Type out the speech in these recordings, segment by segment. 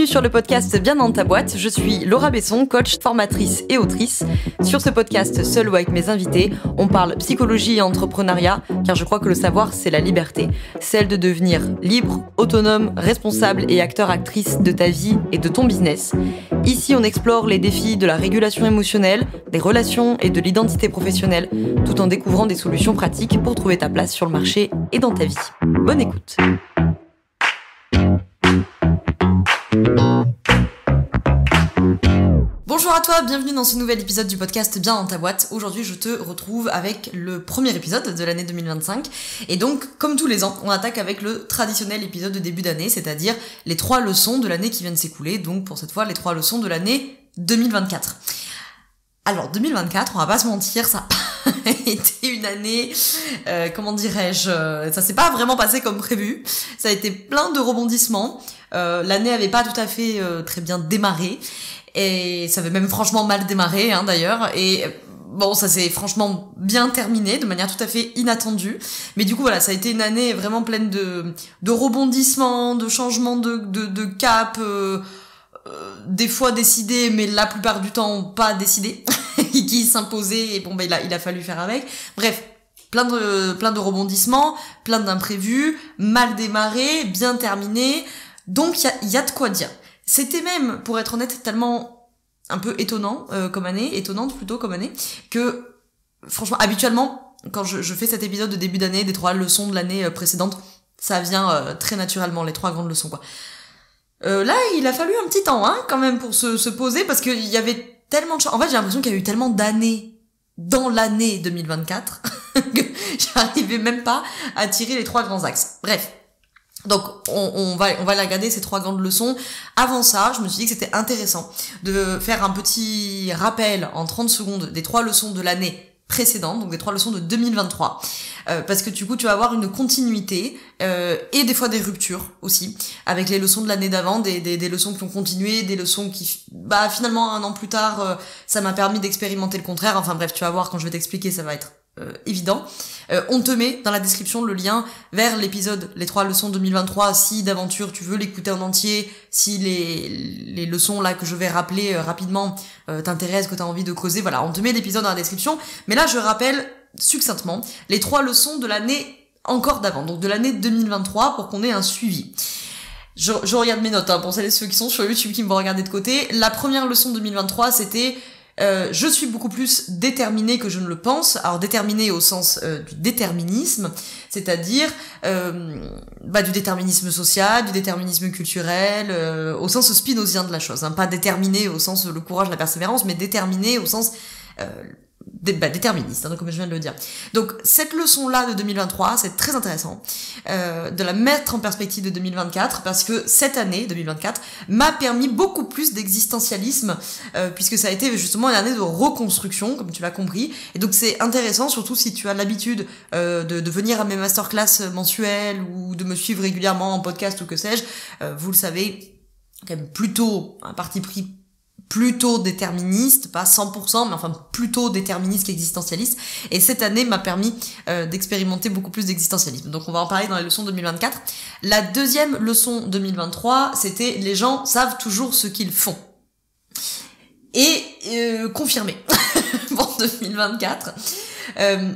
sur le podcast Bien dans ta boîte, je suis Laura Besson, coach, formatrice et autrice. Sur ce podcast, seul ou avec mes invités, on parle psychologie et entrepreneuriat, car je crois que le savoir, c'est la liberté. Celle de devenir libre, autonome, responsable et acteur-actrice de ta vie et de ton business. Ici, on explore les défis de la régulation émotionnelle, des relations et de l'identité professionnelle, tout en découvrant des solutions pratiques pour trouver ta place sur le marché et dans ta vie. Bonne écoute. Bonjour à toi, bienvenue dans ce nouvel épisode du podcast Bien dans ta boîte. Aujourd'hui, je te retrouve avec le premier épisode de l'année 2025. Et donc, comme tous les ans, on attaque avec le traditionnel épisode de début d'année, c'est-à-dire les 3 leçons de l'année qui vient de s'écouler. Donc, pour cette fois, les 3 leçons de l'année 2024. Alors, 2024, on va pas se mentir, ça a été une année, ça s'est pas vraiment passé comme prévu. Ça a été plein de rebondissements. L'année avait pas tout à fait très bien démarré. Et ça avait même franchement mal démarré, d'ailleurs. Et bon, ça s'est franchement bien terminé, de manière tout à fait inattendue. Mais du coup, voilà, ça a été une année vraiment pleine de rebondissements, de changements de cap, des fois décidés, mais la plupart du temps pas décidés, qui s'imposaient. Et bon, il a fallu faire avec. Bref. Plein de rebondissements, plein d'imprévus, mal démarré, bien terminé. Donc, il y a de quoi dire. C'était même, pour être honnête, tellement un peu étonnante comme année, que, franchement, habituellement, quand je fais cet épisode de début d'année, des 3 leçons de l'année précédente, ça vient très naturellement, les 3 grandes leçons, quoi. Là, il a fallu un petit temps, quand même, pour se poser, parce qu'il y avait tellement de choses. En fait, j'ai l'impression qu'il y a eu tellement d'années dans l'année 2024 que j'arrivais même pas à tirer les 3 grands axes. Bref. Donc, on va les regarder, ces 3 grandes leçons. Avant ça, je me suis dit que c'était intéressant de faire un petit rappel en 30 secondes des 3 leçons de l'année précédente, donc des 3 leçons de 2023. Parce que du coup, tu vas avoir une continuité, et des fois des ruptures aussi, avec les leçons de l'année d'avant, des leçons qui ont continué, des leçons qui, finalement, un an plus tard, ça m'a permis d'expérimenter le contraire. Enfin bref, tu vas voir quand je vais t'expliquer, ça va être évident. On te met dans la description le lien vers l'épisode les 3 leçons 2023 si d'aventure tu veux l'écouter en entier, si les leçons là que je vais rappeler rapidement t'intéressent, que tu as envie de creuser, voilà, on te met l'épisode dans la description. Mais là je rappelle succinctement les 3 leçons de l'année encore d'avant, donc de l'année 2023, pour qu'on ait un suivi. Je regarde mes notes pour celles et ceux qui sont sur YouTube qui me vont regarder de côté. La première leçon 2023 c'était je suis beaucoup plus déterminée que je ne le pense. Alors déterminée au sens du déterminisme, c'est-à-dire du déterminisme social, du déterminisme culturel, au sens spinozien de la chose. Pas déterminée au sens le courage, la persévérance, mais déterminée au sens déterministe, comme je viens de le dire. Donc cette leçon-là de 2023, c'est très intéressant de la mettre en perspective de 2024, parce que cette année 2024 m'a permis beaucoup plus d'existentialisme, puisque ça a été justement une année de reconstruction, comme tu l'as compris. Et donc c'est intéressant, surtout si tu as l'habitude de venir à mes masterclass mensuelles ou de me suivre régulièrement en podcast ou que sais-je. Vous le savez, quand même plutôt un parti pris plutôt déterministe, pas 100%, mais enfin plutôt déterministe qu'existentialiste. Et cette année m'a permis d'expérimenter beaucoup plus d'existentialisme. Donc on va en parler dans les leçons 2024. La deuxième leçon 2023, c'était les gens savent toujours ce qu'ils font. Et confirmé pour 2024.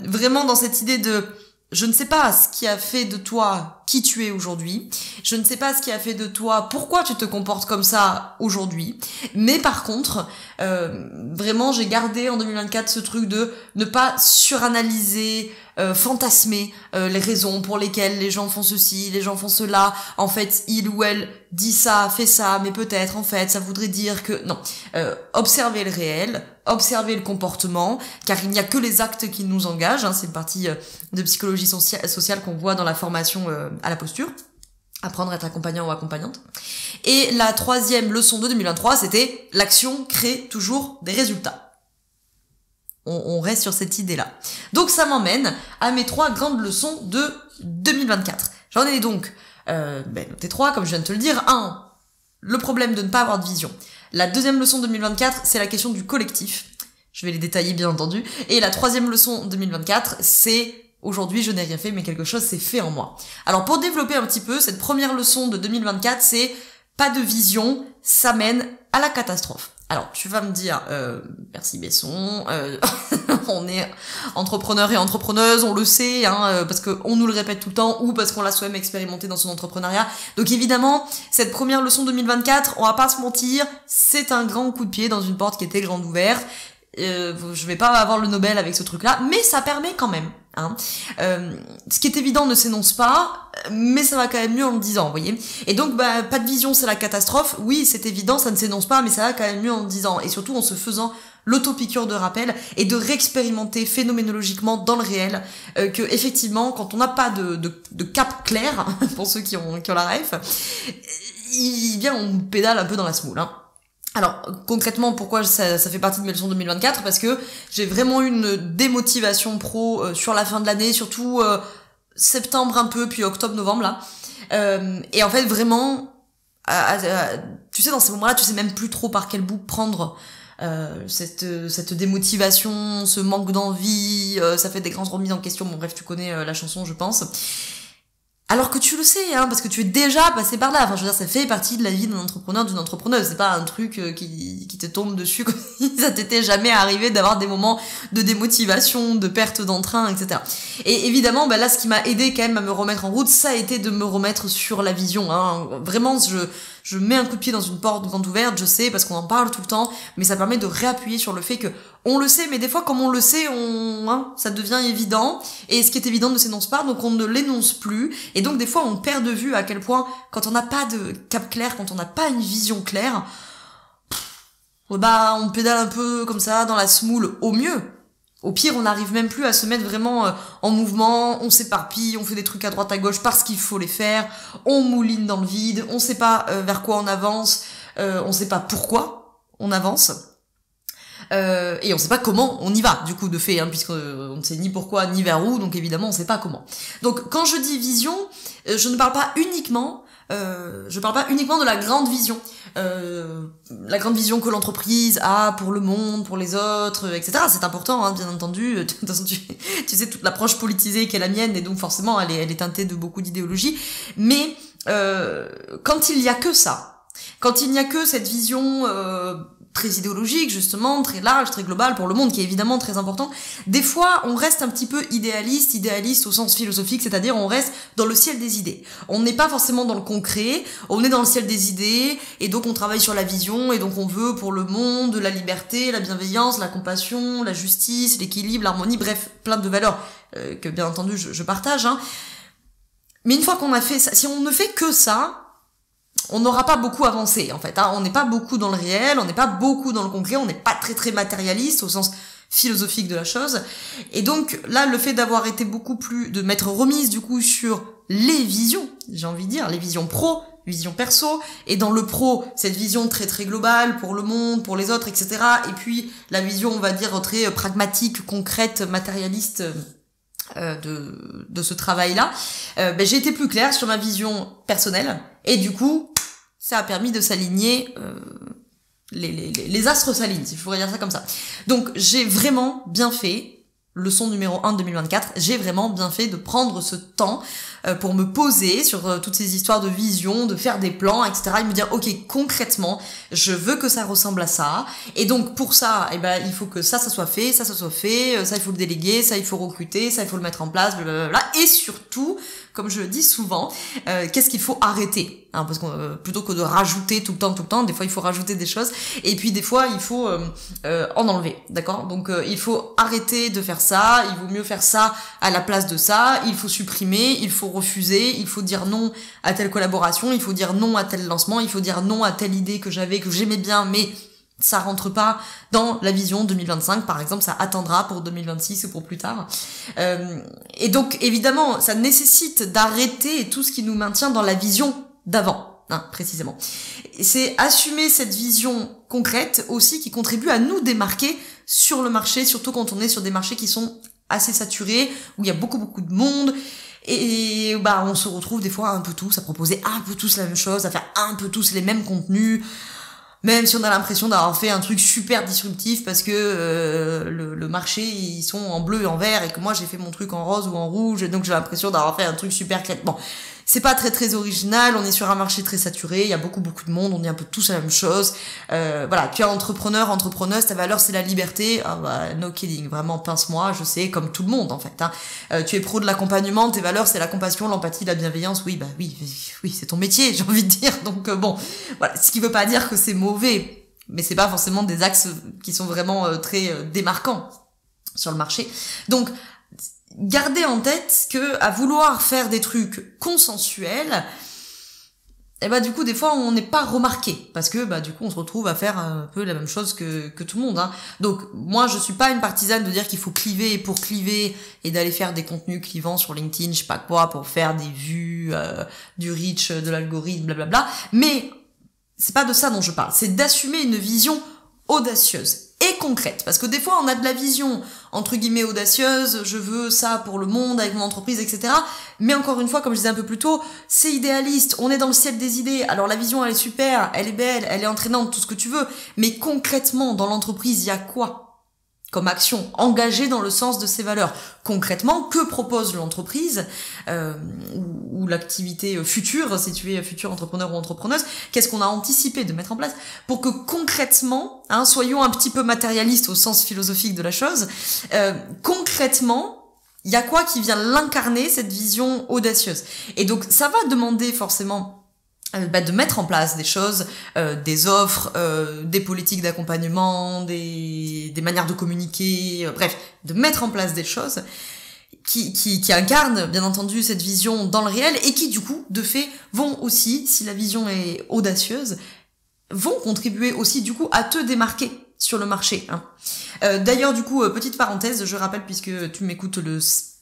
Vraiment dans cette idée de je ne sais pas ce qui a fait de toi qui tu es aujourd'hui. Je ne sais pas ce qui a fait de toi pourquoi tu te comportes comme ça aujourd'hui. Mais par contre, vraiment, j'ai gardé en 2024 ce truc de ne pas suranalyser, fantasmer les raisons pour lesquelles les gens font ceci, les gens font cela. En fait, il ou elle dit ça, fait ça, mais peut-être, en fait, ça voudrait dire que... Non. Observer le réel, observer le comportement, car il n'y a que les actes qui nous engagent. C'est une partie de psychologie sociale qu'on voit dans la formation à la posture. Apprendre à être accompagnant ou accompagnante. Et la 3e leçon de 2023, c'était l'action crée toujours des résultats. On reste sur cette idée-là. Donc ça m'emmène à mes 3 grandes leçons de 2024. J'en ai donc notez 3, comme je viens de te le dire. 1. Le problème de ne pas avoir de vision. La 2e leçon 2024, c'est la question du collectif. Je vais les détailler bien entendu. Et la 3e leçon 2024, c'est aujourd'hui je n'ai rien fait mais quelque chose s'est fait en moi. Alors pour développer un petit peu, cette première leçon de 2024, c'est pas de vision, ça mène à la catastrophe. Alors, tu vas me dire, merci Besson, on est entrepreneur et entrepreneuse, on le sait, hein, parce qu'on nous le répète tout le temps, ou parce qu'on l'a soi-même expérimenté dans son entrepreneuriat. Donc évidemment, cette première leçon 2024, on va pas se mentir, c'est un grand coup de pied dans une porte qui était grande ouverte. Je vais pas avoir le Nobel avec ce truc-là, mais ça permet quand même. Hein. Ce qui est évident ne s'énonce pas, mais ça va quand même mieux en le disant, vous voyez. Et donc, pas de vision, c'est la catastrophe. Oui, c'est évident, ça ne s'énonce pas, mais ça va quand même mieux en le disant. Et surtout en se faisant l'auto-piqûre de rappel et de réexpérimenter phénoménologiquement dans le réel que effectivement, quand on n'a pas de cap clair, pour ceux qui ont la ref, on pédale un peu dans la semoule, hein. Alors, concrètement, pourquoi ça fait partie de mes leçons 2024 ? Parce que j'ai vraiment eu une démotivation pro sur la fin de l'année, surtout septembre un peu, puis octobre-novembre, là. Et en fait, vraiment, tu sais, dans ces moments-là, tu sais même plus trop par quel bout prendre cette démotivation, ce manque d'envie, ça fait des grandes remises en question. Bon, bref, tu connais la chanson, je pense. Alors que tu le sais, hein, parce que tu es déjà passé par là. Enfin, je veux dire, ça fait partie de la vie d'un entrepreneur, d'une entrepreneuse. C'est pas un truc qui te tombe dessus comme si ça t'était jamais arrivé d'avoir des moments de démotivation, de perte d'entrain, etc. Et évidemment, là, ce qui m'a aidé quand même à me remettre en route, ça a été de me remettre sur la vision. Hein. Vraiment, je mets un coup de pied dans une porte grande ouverte, je sais, parce qu'on en parle tout le temps, mais ça permet de réappuyer sur le fait que on le sait, mais des fois, comme on le sait, ça devient évident, et ce qui est évident ne s'énonce pas, donc on ne l'énonce plus, et donc des fois, on perd de vue à quel point, quand on n'a pas de cap clair, quand on n'a pas une vision claire, on pédale un peu comme ça, dans la semoule, au mieux. Au pire, on n'arrive même plus à se mettre vraiment en mouvement, on s'éparpille, on fait des trucs à droite à gauche parce qu'il faut les faire, on mouline dans le vide, on sait pas vers quoi on avance, on sait pas pourquoi on avance, et on sait pas comment on y va, du coup, de fait, hein, puisqu'on ne sait ni pourquoi ni vers où, donc évidemment on sait pas comment. Donc quand je dis vision, je ne parle pas uniquement de la grande vision. La grande vision que l'entreprise a pour le monde, pour les autres, etc. C'est important, hein, bien entendu. De toute façon, tu sais, toute l'approche politisée qui est la mienne, et donc forcément, elle est teintée de beaucoup d'idéologies. Mais quand il n'y a que ça, quand il n'y a que cette vision très idéologique, justement, très large, très globale pour le monde, qui est évidemment très important, des fois, on reste un petit peu idéaliste au sens philosophique, c'est-à-dire on reste dans le ciel des idées. On n'est pas forcément dans le concret, on est dans le ciel des idées, et donc on travaille sur la vision, et donc on veut pour le monde la liberté, la bienveillance, la compassion, la justice, l'équilibre, l'harmonie, bref, plein de valeurs que bien entendu je partage, hein. Mais une fois qu'on a fait ça, si on ne fait que ça, on n'aura pas beaucoup avancé, en fait, hein. On n'est pas beaucoup dans le réel, on n'est pas beaucoup dans le concret, on n'est pas très très matérialiste au sens philosophique de la chose. Et donc, là, le fait d'avoir été de m'être remise, du coup, sur les visions, j'ai envie de dire, les visions pro, vision perso, et dans le pro, cette vision très très globale pour le monde, pour les autres, etc. Et puis, la vision, on va dire, très pragmatique, concrète, matérialiste, de ce travail-là, j'ai été plus claire sur ma vision personnelle, et du coup, ça a permis de s'aligner, les astres s'alignent, si je pourrais dire ça comme ça. Donc, j'ai vraiment bien fait, leçon numéro 1 de 2024, j'ai vraiment bien fait de prendre ce temps pour me poser sur toutes ces histoires de vision, de faire des plans, etc. et me dire, ok, concrètement, je veux que ça ressemble à ça, et donc pour ça, il faut que ça soit fait, ça soit fait, ça il faut le déléguer, ça il faut recruter, ça il faut le mettre en place, blablabla, et surtout, comme je le dis souvent, qu'est-ce qu'il faut arrêter, hein, parce que plutôt que de rajouter tout le temps, des fois il faut rajouter des choses, et puis des fois il faut en enlever, d'accord ? Donc il faut arrêter de faire ça, il vaut mieux faire ça à la place de ça, il faut supprimer, il faut refuser, il faut dire non à telle collaboration, il faut dire non à tel lancement, il faut dire non à telle idée que j'aimais bien, mais ça rentre pas dans la vision 2025, par exemple, ça attendra pour 2026 ou pour plus tard. Et donc, évidemment, ça nécessite d'arrêter tout ce qui nous maintient dans la vision d'avant, hein, précisément. Et c'est assumer cette vision concrète aussi qui contribue à nous démarquer sur le marché, surtout quand on est sur des marchés qui sont assez saturés, où il y a beaucoup de monde, et on se retrouve des fois un peu tous à proposer un peu tous la même chose, à faire un peu tous les mêmes contenus, même si on a l'impression d'avoir fait un truc super disruptif parce que le marché, ils sont en bleu et en vert, et que moi j'ai fait mon truc en rose ou en rouge, et donc j'ai l'impression d'avoir fait un truc super clair. Bon, C'est pas très original, on est sur un marché très saturé, il y a beaucoup de monde, on est un peu tous à la même chose. Voilà, tu es entrepreneuse, ta valeur c'est la liberté. Ah bah, no kidding, vraiment pince-moi, je sais, comme tout le monde en fait. Tu es pro de l'accompagnement, tes valeurs c'est la compassion, l'empathie, la bienveillance. Oui, c'est ton métier, j'ai envie de dire. Donc bon, voilà, ce qui veut pas dire que c'est mauvais, mais c'est pas forcément des axes qui sont vraiment très démarquants sur le marché. Donc gardez en tête que à vouloir faire des trucs consensuels, du coup des fois on n'est pas remarqué parce que du coup on se retrouve à faire un peu la même chose que tout le monde. Donc moi je suis pas une partisane de dire qu'il faut cliver pour cliver et d'aller faire des contenus clivants sur LinkedIn, je sais pas quoi, pour faire des vues, du reach, de l'algorithme, blablabla. Mais c'est pas de ça dont je parle, c'est d'assumer une vision audacieuse et concrète, parce que des fois on a de la vision entre guillemets audacieuse, je veux ça pour le monde avec mon entreprise, etc. Mais encore une fois, comme je disais un peu plus tôt, c'est idéaliste, on est dans le ciel des idées. Alors la vision elle est super, elle est belle, elle est entraînante, tout ce que tu veux, mais concrètement dans l'entreprise il y a quoi comme action engagée dans le sens de ses valeurs? Concrètement, que propose l'entreprise ou l'activité future, si tu es futur entrepreneur ou entrepreneuse, qu'est-ce qu'on a anticipé de mettre en place pour que concrètement, soyons un petit peu matérialistes au sens philosophique de la chose, concrètement, il y a quoi qui vient l'incarner, cette vision audacieuse? Et donc ça va demander forcément de mettre en place des choses, des offres, des politiques d'accompagnement, des manières de communiquer, bref, de mettre en place des choses qui incarnent bien entendu cette vision dans le réel et qui du coup de fait vont aussi, si la vision est audacieuse, vont contribuer aussi du coup à te démarquer sur le marché. D'ailleurs du coup, petite parenthèse, je rappelle puisque tu m'écoutes le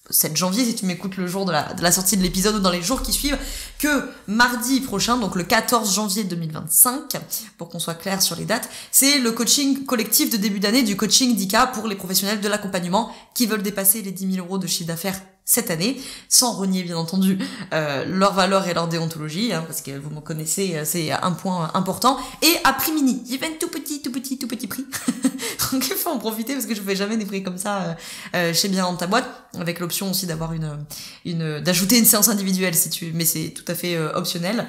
7 janvier, si tu m'écoutes le jour de la sortie de l'épisode ou dans les jours qui suivent, que mardi prochain, donc le 14 janvier 2025, pour qu'on soit clair sur les dates, c'est le coaching collectif de début d'année du coaching d'ICA pour les professionnels de l'accompagnement qui veulent dépasser les 10 000 € de chiffre d'affaires cette année, sans renier bien entendu leur valeur et leur déontologie, parce que vous me connaissez, c'est un point important, et à prix mini, il y avait un tout petit prix, donc il faut en profiter parce que je fais jamais des prix comme ça chez Bien dans ta boîte, avec l'option aussi d'avoir d'ajouter une séance individuelle mais c'est tout à fait optionnel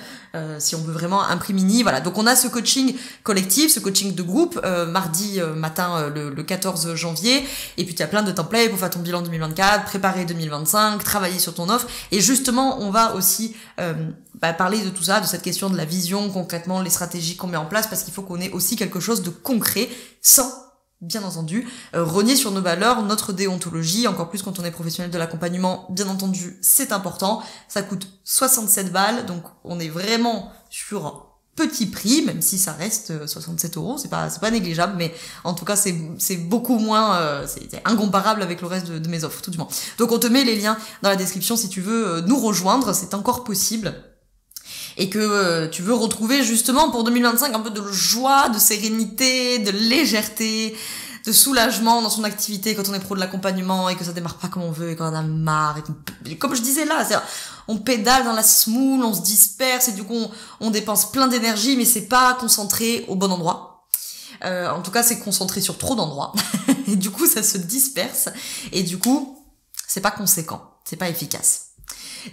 si on veut vraiment un prix mini. Voilà, donc on a ce coaching collectif, ce coaching de groupe mardi matin le 14 janvier, et puis tu as plein de templates pour faire ton bilan 2024, préparer 2025, travailler sur ton offre, et justement on va aussi parler de tout ça, de cette question de la vision, concrètement les stratégies qu'on met en place, parce qu'il faut qu'on ait aussi quelque chose de concret sans bien entendu, renier sur nos valeurs, notre déontologie, encore plus quand on est professionnel de l'accompagnement, bien entendu, c'est important. Ça coûte 67 balles, donc on est vraiment sur petit prix, même si ça reste 67 €, c'est pas négligeable, mais en tout cas c'est beaucoup moins, c'est incomparable avec le reste de mes offres, tout du moins. Donc on te met les liens dans la description si tu veux nous rejoindre, c'est encore possible. Et que tu veux retrouver justement pour 2025 un peu de joie, de sérénité, de légèreté, de soulagement dans son activité quand on est pro de l'accompagnement et que ça démarre pas comme on veut et qu'on en a marre. Et comme je disais là, on pédale dans la semoule, on se disperse et du coup on dépense plein d'énergie mais c'est pas concentré au bon endroit. En tout cas c'est concentré sur trop d'endroits et du coup ça se disperse et du coup c'est pas conséquent, c'est pas efficace.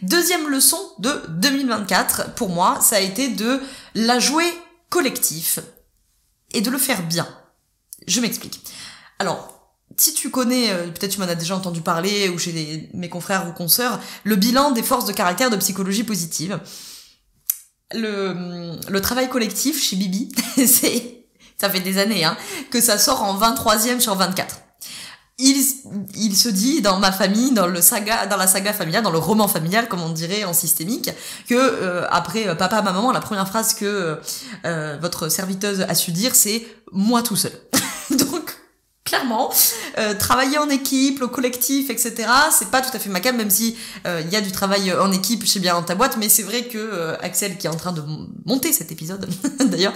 Deuxième leçon de 2024, pour moi, ça a été de la jouer collectif et de le faire bien. Je m'explique. Alors, si tu connais, peut-être tu m'en as déjà entendu parler, ou chez mes confrères ou consoeurs, le bilan des forces de caractère de psychologie positive. Le travail collectif chez Bibi, ça fait des années, que ça sort en 23e sur 24. Il se dit dans ma famille, dans la saga familiale, dans le roman familial, comme on dirait en systémique, que après papa, maman, la première phrase que votre serviteuse a su dire, c'est moi tout seul. Donc clairement, travailler en équipe, le collectif, etc. C'est pas tout à fait ma came, même si il y a du travail en équipe chez Bien dans ta boîte, mais c'est vrai que Axel, qui est en train de monter cet épisode, d'ailleurs,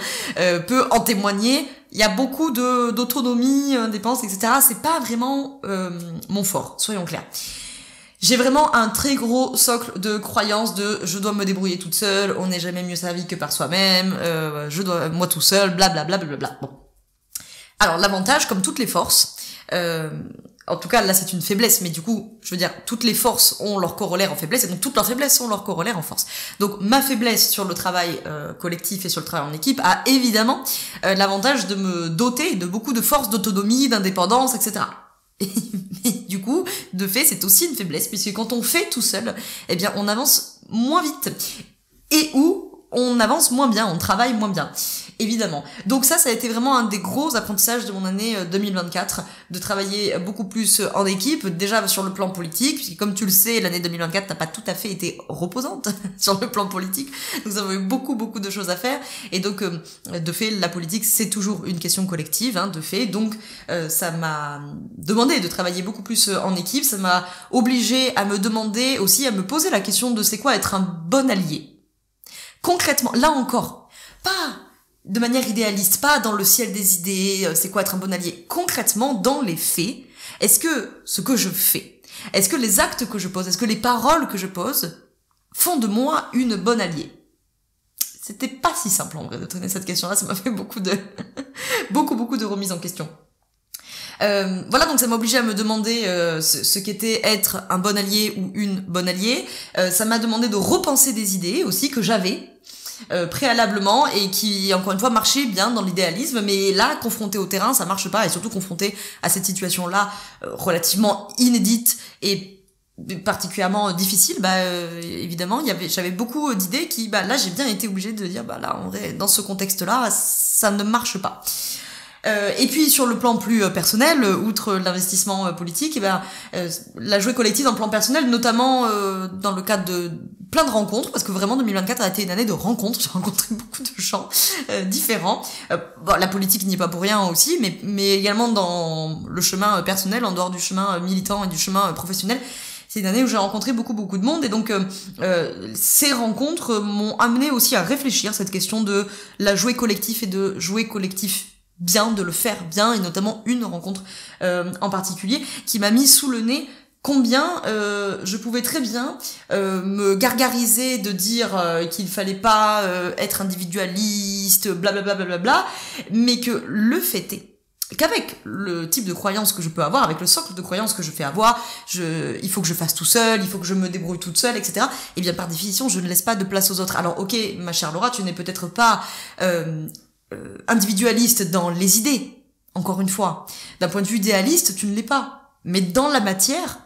peut en témoigner. Il y a beaucoup d'autonomie, dépenses, etc. C'est pas vraiment mon fort, soyons clairs. J'ai vraiment un très gros socle de croyance de je dois me débrouiller toute seule, on n'est jamais mieux servi que par soi-même, je dois moi tout seul, blablabla. Bon. Alors l'avantage, comme toutes les forces, en tout cas, là, c'est une faiblesse, mais du coup, je veux dire, toutes les forces ont leur corollaire en faiblesse, et donc toutes leurs faiblesses ont leur corollaire en force. Donc, ma faiblesse sur le travail collectif et sur le travail en équipe a évidemment l'avantage de me doter de beaucoup de force d'autonomie, d'indépendance, etc. Et du coup, de fait, c'est aussi une faiblesse, puisque quand on fait tout seul, eh bien, on avance moins vite. Et où on avance moins bien, on travaille moins bien. Évidemment. Donc ça a été vraiment un des gros apprentissages de mon année 2024, de travailler beaucoup plus en équipe, déjà sur le plan politique, puisque comme tu le sais, l'année 2024 n'a pas tout à fait été reposante sur le plan politique. Nous avons eu beaucoup de choses à faire, et donc de fait, la politique c'est toujours une question collective, de fait. Donc ça m'a demandé de travailler beaucoup plus en équipe, ça m'a obligé à me demander aussi, à me poser la question de c'est quoi être un bon allié. Concrètement, là encore, pas de manière idéaliste, pas dans le ciel des idées, c'est quoi être un bon allié. Concrètement, dans les faits, est-ce que ce que je fais, est-ce que les actes que je pose, est-ce que les paroles que je pose font de moi une bonne alliée? C'était pas si simple en vrai de traîner cette question-là, ça m'a fait beaucoup de remises en question. Voilà, donc ça m'a obligé à me demander ce qu'était être un bon allié ou une bonne alliée. Ça m'a demandé de repenser des idées aussi que j'avais préalablement et qui encore une fois marchaient bien dans l'idéalisme, mais là confronté au terrain ça marche pas, et surtout confronté à cette situation là relativement inédite et particulièrement difficile, évidemment j'avais beaucoup d'idées qui là j'ai bien été obligée de dire là en vrai dans ce contexte là ça ne marche pas. Et puis sur le plan plus personnel, outre l'investissement politique, la jouer collective dans le plan personnel, notamment dans le cadre de plein de rencontres, parce que vraiment 2024 a été une année de rencontres. J'ai rencontré beaucoup de gens différents. La politique n'y est pas pour rien aussi, mais également dans le chemin personnel, en dehors du chemin militant et du chemin professionnel. C'est une année où j'ai rencontré beaucoup de monde, et donc ces rencontres m'ont amené aussi à réfléchir cette question de la jouer collectif et de jouer collectif bien, de le faire bien, et notamment une rencontre en particulier qui m'a mis sous le nez combien je pouvais très bien me gargariser de dire qu'il fallait pas être individualiste, blablabla, mais que le fait est qu'avec le type de croyance que je peux avoir, avec le socle de croyance que je fais avoir, il faut que je fasse tout seul, il faut que je me débrouille toute seule, etc. Et bien par définition, je ne laisse pas de place aux autres. Alors ok, ma chère Laura, tu n'es peut-être pas individualiste dans les idées, encore une fois. D'un point de vue idéaliste, tu ne l'es pas. Mais dans la matière,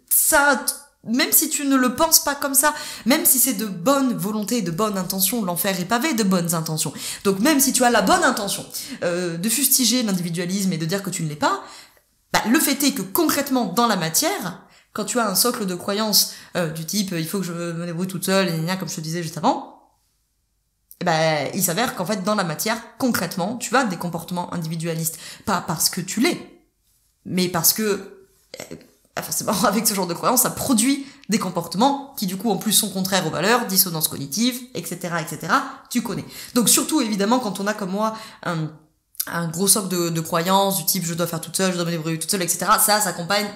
ça, même si tu ne le penses pas comme ça, même si c'est de bonne volonté, de bonne intention, l'enfer est pavé de bonnes intentions. Donc même si tu as la bonne intention de fustiger l'individualisme et de dire que tu ne l'es pas, le fait est que concrètement dans la matière, quand tu as un socle de croyance du type il faut que je me débrouille toute seule, et comme je te disais juste avant, il s'avère qu'en fait dans la matière, concrètement, tu as des comportements individualistes, pas parce que tu l'es, mais parce que forcément avec ce genre de croyance, ça produit des comportements qui du coup en plus sont contraires aux valeurs, dissonance cognitive, etc., tu connais. Donc surtout évidemment quand on a comme moi un gros socle de croyances du type je dois faire toute seule, je dois me débrouiller toute seule, etc., ça s'accompagne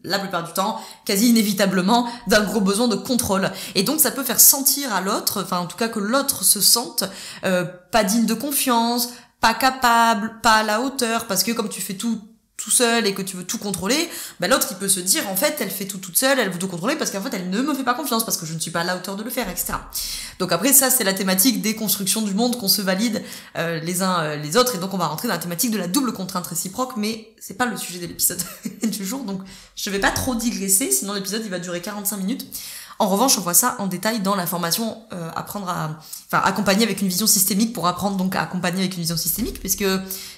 la plupart du temps, quasi inévitablement, d'un gros besoin de contrôle. Et donc ça peut faire sentir à l'autre, enfin en tout cas que l'autre se sente pas digne de confiance, pas capable, pas à la hauteur, parce que comme tu fais tout seul et que tu veux tout contrôler, l'autre il peut se dire en fait elle fait tout toute seule, elle veut tout contrôler parce qu'en fait elle ne me fait pas confiance parce que je ne suis pas à la hauteur de le faire, etc. Donc après ça c'est la thématique des constructions du monde qu'on se valide les uns les autres, et donc on va rentrer dans la thématique de la double contrainte réciproque, mais c'est pas le sujet de l'épisode du jour, donc je vais pas trop digresser, sinon l'épisode il va durer 45 minutes. En revanche, on voit ça en détail dans la formation accompagner avec une vision systémique, pour apprendre donc à accompagner avec une vision systémique, puisque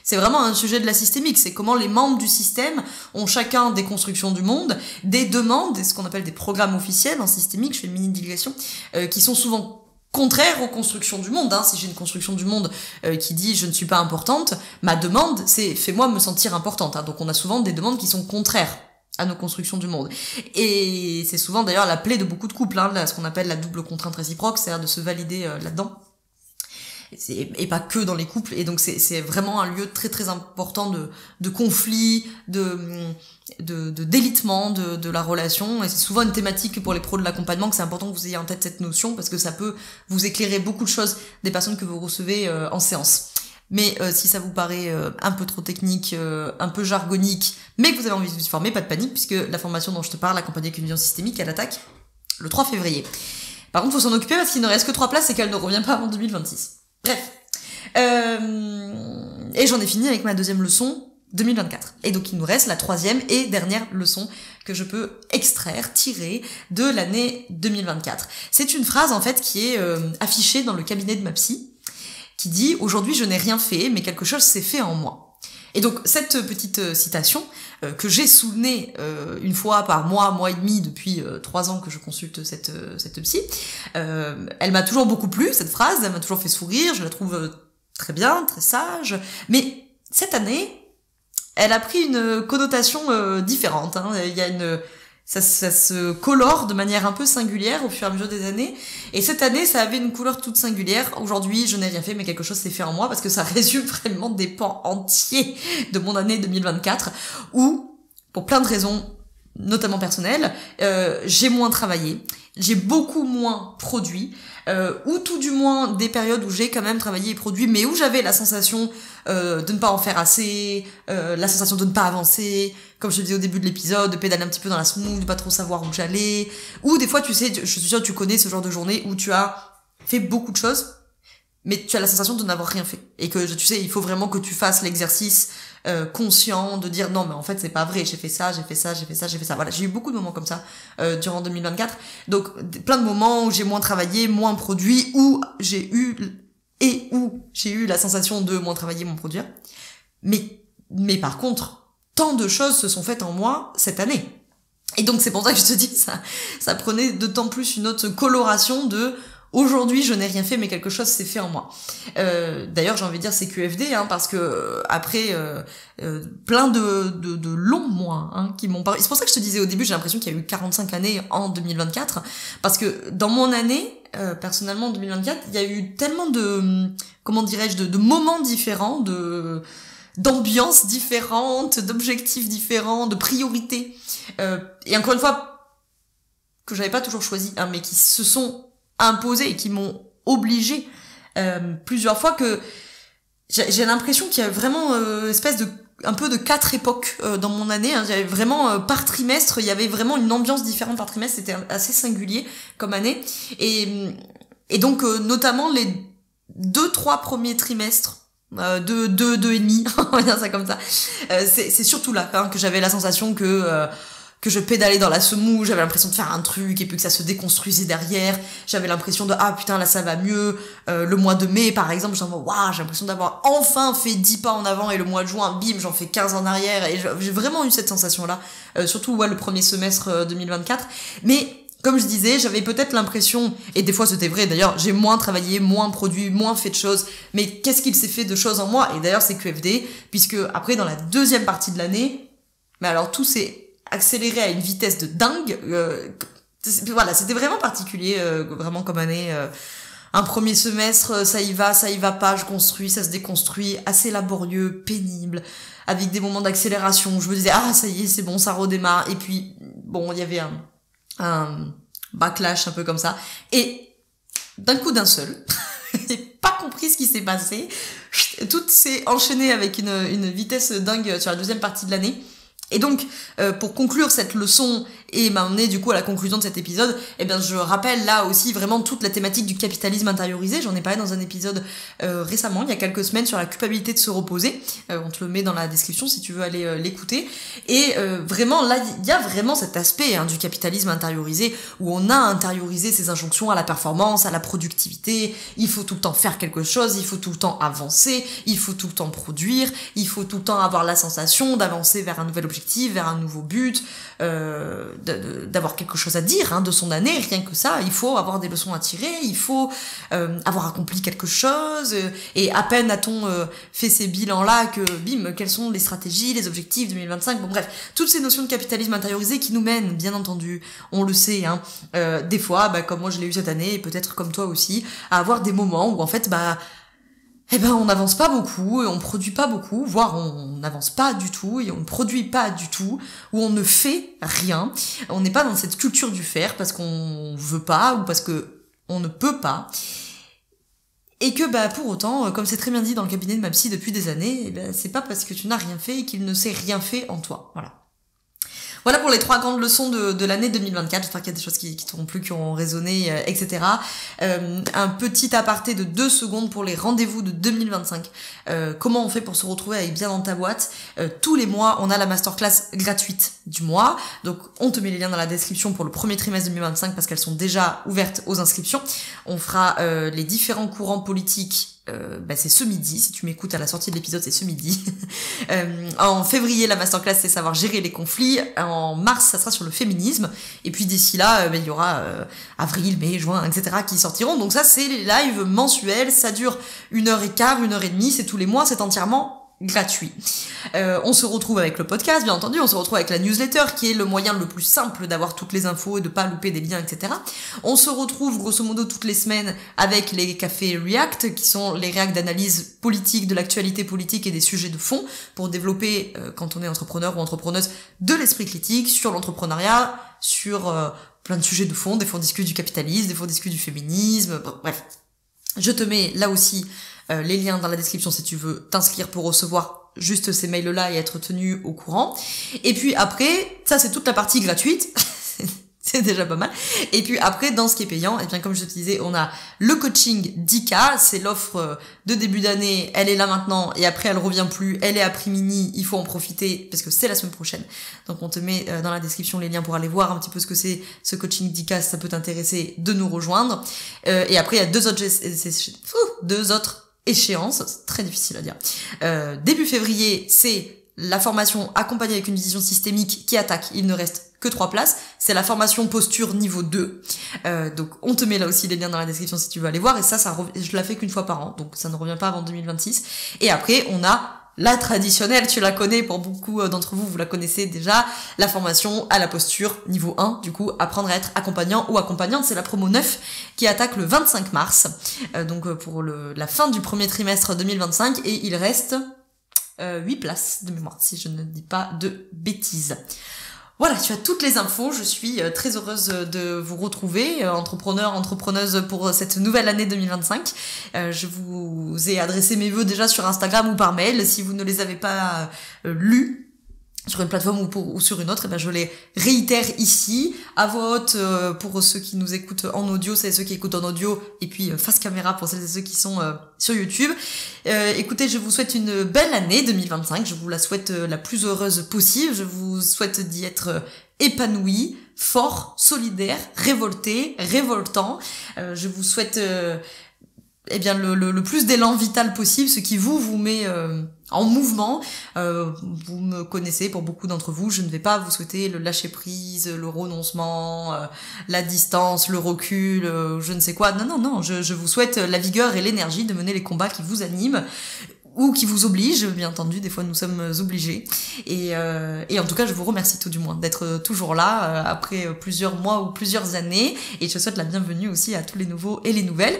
c'est vraiment un sujet de la systémique, c'est comment les membres du système ont chacun des constructions du monde, des demandes, ce qu'on appelle des programmes officiels en systémique, je fais une mini digression, qui sont souvent contraires aux constructions du monde. Si j'ai une construction du monde qui dit je ne suis pas importante, ma demande c'est fais-moi me sentir importante. Donc on a souvent des demandes qui sont contraires à nos constructions du monde. Et c'est souvent d'ailleurs la plaie de beaucoup de couples, ce qu'on appelle la double contrainte réciproque, c'est-à-dire de se valider là-dedans. Et pas que dans les couples. Et donc c'est vraiment un lieu très très important de conflit, de délitement de la relation. Et c'est souvent une thématique pour les pros de l'accompagnement, que c'est important que vous ayez en tête cette notion, parce que ça peut vous éclairer beaucoup de choses des personnes que vous recevez en séance. Mais si ça vous paraît un peu trop technique, un peu jargonique, mais que vous avez envie de vous former, pas de panique, puisque la formation dont je te parle, accompagnée avec une vision systémique, elle attaque le 3 février. Par contre, faut s'en occuper parce qu'il ne reste que 3 places et qu'elle ne revient pas avant 2026. Bref. Et j'en ai fini avec ma deuxième leçon 2024. Et donc il nous reste la troisième et dernière leçon que je peux extraire, tirer de l'année 2024. C'est une phrase en fait qui est affichée dans le cabinet de ma psy, qui dit « Aujourd'hui je n'ai rien fait, mais quelque chose s'est fait en moi ». Et donc cette petite citation que j'ai sous le nez une fois par mois et demi depuis 3 ans que je consulte cette psy, elle m'a toujours beaucoup plu, cette phrase, elle m'a toujours fait sourire, je la trouve très bien, très sage, mais cette année, elle a pris une connotation différente. Hein. Il y a ça se colore de manière un peu singulière au fur et à mesure des années. Et cette année, ça avait une couleur toute singulière. Aujourd'hui, je n'ai rien fait, mais quelque chose s'est fait en moi parce que ça résume vraiment des pans entiers de mon année 2024 où, pour plein de raisons, notamment personnelles, j'ai moins travaillé, j'ai beaucoup moins produit, ou tout du moins des périodes où j'ai quand même travaillé et produit, mais où j'avais la sensation de ne pas en faire assez, la sensation de ne pas avancer, comme je te disais au début de l'épisode, de pédaler un petit peu dans la semoule, de pas trop savoir où j'allais, ou des fois tu sais, je suis sûre que tu connais ce genre de journée où tu as fait beaucoup de choses, mais tu as la sensation de n'avoir rien fait, et que tu sais, il faut vraiment que tu fasses l'exercice conscient de dire non mais en fait c'est pas vrai, j'ai fait ça. Voilà, j'ai eu beaucoup de moments comme ça durant 2024. Donc plein de moments où j'ai moins travaillé, moins produit, où j'ai eu la sensation de moins travailler, moins produire. Mais par contre, tant de choses se sont faites en moi cette année. Et donc c'est pour ça que je te dis ça prenait d'autant plus une autre coloration de aujourd'hui, je n'ai rien fait, mais quelque chose s'est fait en moi. D'ailleurs, j'ai envie de dire c'est QFD, hein, parce que après plein de longs mois hein, qui m'ont paru. C'est pour ça que je te disais au début, j'ai l'impression qu'il y a eu 45 années en 2024, parce que dans mon année, personnellement en 2024, il y a eu tellement de, comment dirais-je, de moments différents, d'ambiances différentes, d'objectifs différents, de priorités. Et encore une fois, que j'avais pas toujours choisi, hein, mais qui se sont imposés et qui m'ont obligé plusieurs fois, que j'ai l'impression qu'il y a vraiment espèce de un peu de 4 époques dans mon année. Hein. J'avais vraiment par trimestre, il y avait vraiment une ambiance différente par trimestre. C'était assez singulier comme année. Et donc notamment les 2-3 premiers trimestres. Deux et demi, on va dire ça comme ça. C'est surtout là hein, que j'avais la sensation que je pédalais dans la semoule, j'avais l'impression de faire un truc et puis que ça se déconstruisait derrière. J'avais l'impression de ah putain là ça va mieux. Le mois de mai par exemple, waouh, j'ai l'impression d'avoir enfin fait 10 pas en avant, et le mois de juin, bim, j'en fais 15 en arrière, et j'ai vraiment eu cette sensation là. Surtout le premier semestre 2024. Mais comme je disais, j'avais peut-être l'impression, et des fois c'était vrai d'ailleurs, j'ai moins travaillé, moins produit, moins fait de choses, mais qu'est-ce qu'il s'est fait de choses en moi? Et d'ailleurs c'est QFD, puisque après dans la deuxième partie de l'année, mais alors tout s'est accéléré à une vitesse de dingue. Voilà, c'était vraiment particulier, vraiment comme année. Un premier semestre, ça y va pas, je construis, ça se déconstruit, assez laborieux, pénible, avec des moments d'accélération où je me disais ah ça y est, c'est bon, ça redémarre, et puis bon, il y avait un backlash un peu comme ça, et d'un coup d'un seul, j'ai pas compris ce qui s'est passé, tout s'est enchaîné avec une vitesse dingue sur la deuxième partie de l'année. Et donc, pour conclure cette leçon et m'amener du coup à la conclusion de cet épisode, eh bien je rappelle là aussi vraiment toute la thématique du capitalisme intériorisé. J'en ai parlé dans un épisode récemment, il y a quelques semaines, sur la culpabilité de se reposer. On te le met dans la description si tu veux aller l'écouter. Et vraiment là, il y a vraiment cet aspect hein, du capitalisme intériorisé, où on a intériorisé ces injonctions à la performance, à la productivité. Il faut tout le temps faire quelque chose, il faut tout le temps avancer, il faut tout le temps produire, il faut tout le temps avoir la sensation d'avancer vers un nouvel objectif, vers un nouveau but, d'avoir quelque chose à dire hein, de son année. Rien que ça, il faut avoir des leçons à tirer, il faut avoir accompli quelque chose, et à peine a-t-on fait ces bilans-là que bim, quelles sont les stratégies, les objectifs 2025, bon bref, toutes ces notions de capitalisme intériorisé qui nous mènent, bien entendu, on le sait, hein, des fois, comme moi je l'ai eu cette année, et peut-être comme toi aussi, à avoir des moments où en fait, on n'avance pas beaucoup, et on produit pas beaucoup, voire on n'avance pas du tout, et on ne produit pas du tout, ou on ne fait rien. On n'est pas dans cette culture du faire parce qu'on veut pas, ou parce que on ne peut pas. Et que pour autant, comme c'est très bien dit dans le cabinet de ma psy depuis des années, c'est pas parce que tu n'as rien fait qu'il ne s'est rien fait en toi. Voilà pour les 3 grandes leçons de l'année 2024. J'espère qu'il y a des choses qui t'auront plu, qui ont résonné, etc. Un petit aparté de 2 secondes pour les rendez-vous de 2025. Comment on fait pour se retrouver avec Bien dans ta boîte? Tous les mois, on a la masterclass gratuite du mois. Donc, on te met les liens dans la description pour le premier trimestre 2025 parce qu'elles sont déjà ouvertes aux inscriptions. On fera les différents courants politiques. C'est ce midi, si tu m'écoutes à la sortie de l'épisode, c'est ce midi. En février, la masterclass, c'est savoir gérer les conflits. En mars, ça sera sur le féminisme. Et puis d'ici là, il y aura avril, mai, juin, etc. qui sortiront. Donc ça, c'est les lives mensuels. Ça dure 1h15, 1h30. C'est tous les mois. C'est entièrement gratuit. On se retrouve avec le podcast, bien entendu, on se retrouve avec la newsletter qui est le moyen le plus simple d'avoir toutes les infos et de pas louper des liens, etc. On se retrouve grosso modo toutes les semaines avec les cafés React qui sont les réacts d'analyse politique, de l'actualité politique et des sujets de fond pour développer, quand on est entrepreneur ou entrepreneuse, de l'esprit critique sur l'entrepreneuriat, sur plein de sujets de fond. Des fois on discute du capitalisme, des fois on discute du féminisme, bref. Je te mets là aussi les liens dans la description si tu veux t'inscrire pour recevoir juste ces mails-là et être tenu au courant. Et puis après, ça c'est toute la partie gratuite. C'est déjà pas mal. Et puis après, dans ce qui est payant, et bien comme je te disais, on a le coaching 10K, c'est l'offre de début d'année, elle est là maintenant, et après elle revient plus, elle est à prix mini, il faut en profiter, parce que c'est la semaine prochaine. Donc on te met dans la description les liens pour aller voir un petit peu ce que c'est ce coaching 10K, si ça peut t'intéresser de nous rejoindre. Et après il y a deux autres échéances, c'est très difficile à dire. Début février, c'est la formation accompagnée avec une vision systémique qui attaque, il ne reste que 3 places, c'est la formation posture niveau 2. Donc on te met là aussi les liens dans la description si tu veux aller voir, et je la fais qu'une fois par an, donc ça ne revient pas avant 2026. Et après on a la traditionnelle, tu la connais, pour beaucoup d'entre vous, vous la connaissez déjà, la formation à la posture niveau 1, du coup, apprendre à être accompagnant ou accompagnante, c'est la promo 9 qui attaque le 25 mars, donc pour la fin du premier trimestre 2025, et il reste 8 places de mémoire, si je ne dis pas de bêtises. Voilà, tu as toutes les infos, je suis très heureuse de vous retrouver, entrepreneurs, entrepreneuses, pour cette nouvelle année 2025. Je vous ai adressé mes vœux déjà sur Instagram ou par mail. Si vous ne les avez pas lus sur une plateforme ou sur une autre, je les réitère ici, à voix haute pour ceux qui nous écoutent en audio, c'est ceux qui écoutent en audio, et puis face caméra pour celles et ceux qui sont sur YouTube. Écoutez, je vous souhaite une belle année 2025, je vous la souhaite la plus heureuse possible, je vous souhaite d'y être épanoui, fort, solidaire, révolté, révoltant. Je vous souhaite le plus d'élan vital possible, ce qui vous met en mouvement. Vous me connaissez, pour beaucoup d'entre vous, je ne vais pas vous souhaiter le lâcher prise, le renoncement, la distance, le recul, je ne sais quoi. Non, je vous souhaite la vigueur et l'énergie de mener les combats qui vous animent ou qui vous obligent, bien entendu, des fois nous sommes obligés. Et en tout cas, je vous remercie tout du moins d'être toujours là après plusieurs mois ou plusieurs années, et je souhaite la bienvenue aussi à tous les nouveaux et les nouvelles.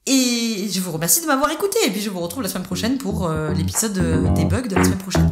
Et je vous remercie de m'avoir écouté, et puis je vous retrouve la semaine prochaine pour l'épisode des bugs de la semaine prochaine.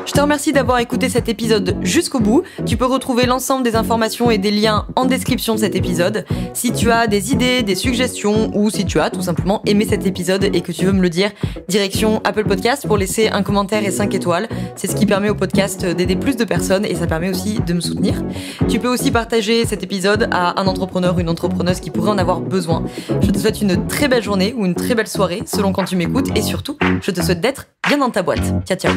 Je te remercie d'avoir écouté cet épisode jusqu'au bout. Tu peux retrouver l'ensemble des informations et des liens en description de cet épisode. Si tu as des idées, des suggestions, ou si tu as tout simplement aimé cet épisode et que tu veux me le dire, direction Apple Podcast pour laisser un commentaire et 5 étoiles. C'est ce qui permet au podcast d'aider plus de personnes, et ça permet aussi de me soutenir. Tu peux aussi partager cet épisode à un entrepreneur ou une entrepreneuse qui pourrait en avoir besoin. Je te souhaite une très belle journée ou une très belle soirée selon quand tu m'écoutes, et surtout, je te souhaite d'être bien dans ta boîte. Ciao, ciao.